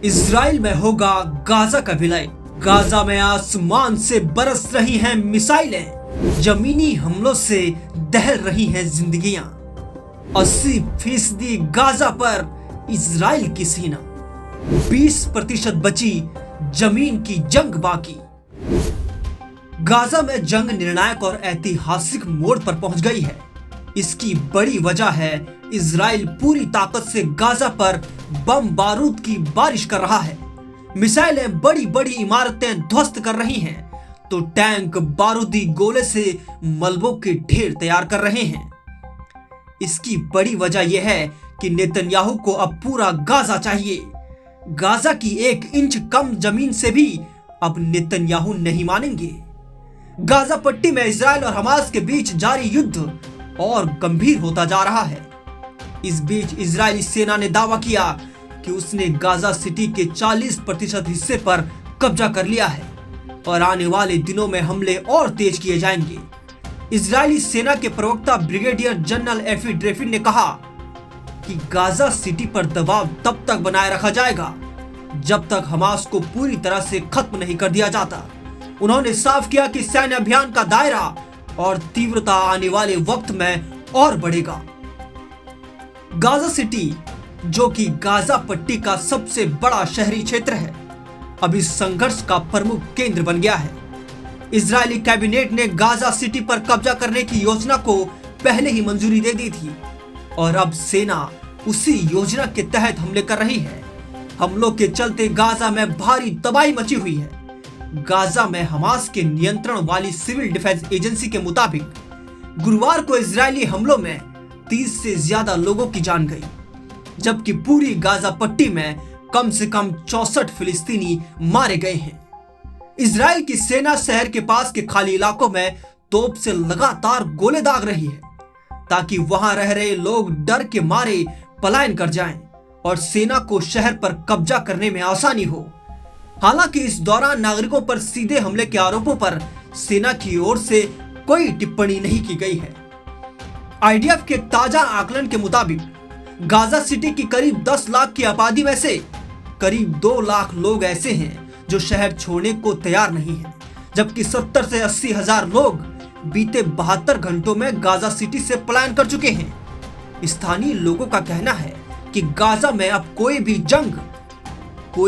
Israel में होगा Gaza का विलय। गाजा में आसमान से बरस रही हैं मिसाइलें, जमीनी हमलों से दहल रही हैं जिंदगियां। 80% गाजा पर इजराइल की सेना, 20% बची जमीन की जंग बाकी। गाजा में जंग निर्णायक और ऐतिहासिक मोड़ पर पहुंच गई है। इसकी बड़ी वजह है इजराइल पूरी ताकत से गाजा पर बम बारूद की बारिश कर रहा है। मिसाइलें बड़ी बड़ी इमारतें ध्वस्त कर रही हैं, तो टैंक बारूदी गोले से मलबों के ढेर तैयार कर रहे हैं। इसकी बड़ी वजह यह है कि नेतन्याहू को अब पूरा गाजा चाहिए। गाजा की 1 इंच कम जमीन से भी अब नेतन्याहू नहीं मानेंगे। गाजा पट्टी में इजराइल और हमास के बीच जारी युद्ध और गंभीर होता जा रहा है। इस बीच इजरायली सेना ने दावा किया कि उसने गाजा सिटी के 40% हिस्से पर कब्जा कर लिया है और आने वाले दिनों में हमले और तेज किए जाएंगे। इजरायली सेना के प्रवक्ता ब्रिगेडियर जनरल एफी ड्रेफिन ने कहा कि गाजा सिटी पर दबाव तब तक बनाए रखा जाएगा जब तक हमास को पूरी तरह से खत्म नहीं कर दिया जाता। उन्होंने साफ किया कि सैन्य अभियान का दायरा और तीव्रता आने वाले वक्त में और बढ़ेगा। गाजा सिटी, जो कि गाजा पट्टी का सबसे बड़ा शहरी क्षेत्र है, अब इस संघर्ष का प्रमुख केंद्र बन गया है। इजरायली कैबिनेट ने गाजा सिटी पर कब्जा करने की योजना को पहले ही मंजूरी दे दी थी और अब सेना उसी योजना के तहत हमले कर रही है। हमलों के चलते गाजा में भारी तबाही मची हुई है। गाजा में हमास के नियंत्रण वाली सिविल डिफेंस एजेंसी के मुताबिक गुरुवार को इजरायली हमलों में 30 से ज्यादा लोगों की जान गई, जबकि पूरी गाजा पट्टी में कम से कम 64 फिलिस्तीनी मारे गए हैं। इजराइल की सेना शहर के पास के खाली इलाकों में तोप से लगातार गोले दाग रही है ताकि वहां रह रहे लोग डर के मारे पलायन कर जाएं और सेना को शहर पर कब्जा करने में आसानी हो। हालांकि इस दौरान नागरिकों पर सीधे हमले के आरोपों पर सेना की ओर से कोई टिप्पणी नहीं की गई है। आईडीएफ के ताजा आकलन के मुताबिक गाजा सिटी की करीब 10 लाख की आबादी में से करीब 2 लाख लोग ऐसे हैं जो शहर छोड़ने को तैयार नहीं हैं, जबकि 70 से 80 हजार लोग बीते 72 घंटों में गाजा सिटी से पलायन कर चुके हैं। स्थानीय लोगों का कहना है कि गाजा में अब कोई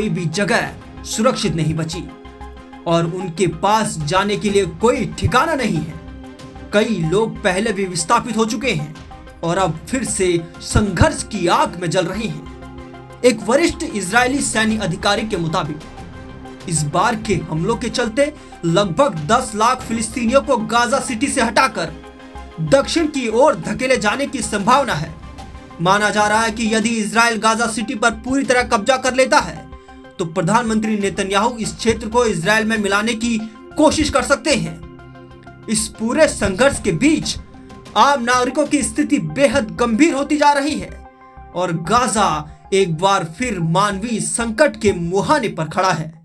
भी जगह सुरक्षित नहीं बची और उनके पास जाने के लिए कोई ठिकाना नहीं है। कई लोग पहले भी विस्थापित हो चुके हैं और अब फिर से संघर्ष की आग में जल रहे हैं। एक वरिष्ठ इजरायली सैन्य अधिकारी के मुताबिक इस बार के हमलों के चलते लगभग 10 लाख फिलिस्तीनियों को गाजा सिटी से हटाकर दक्षिण की ओर धकेले जाने की संभावना है। माना जा रहा है कि यदि इजराइल गाजा सिटी पर पूरी तरह कब्जा कर लेता है तो प्रधानमंत्री नेतन्याहू इस क्षेत्र को इजराइल में मिलाने की कोशिश कर सकते हैं। इस पूरे संघर्ष के बीच आम नागरिकों की स्थिति बेहद गंभीर होती जा रही है और गाजा एक बार फिर मानवीय संकट के मुहाने पर खड़ा है।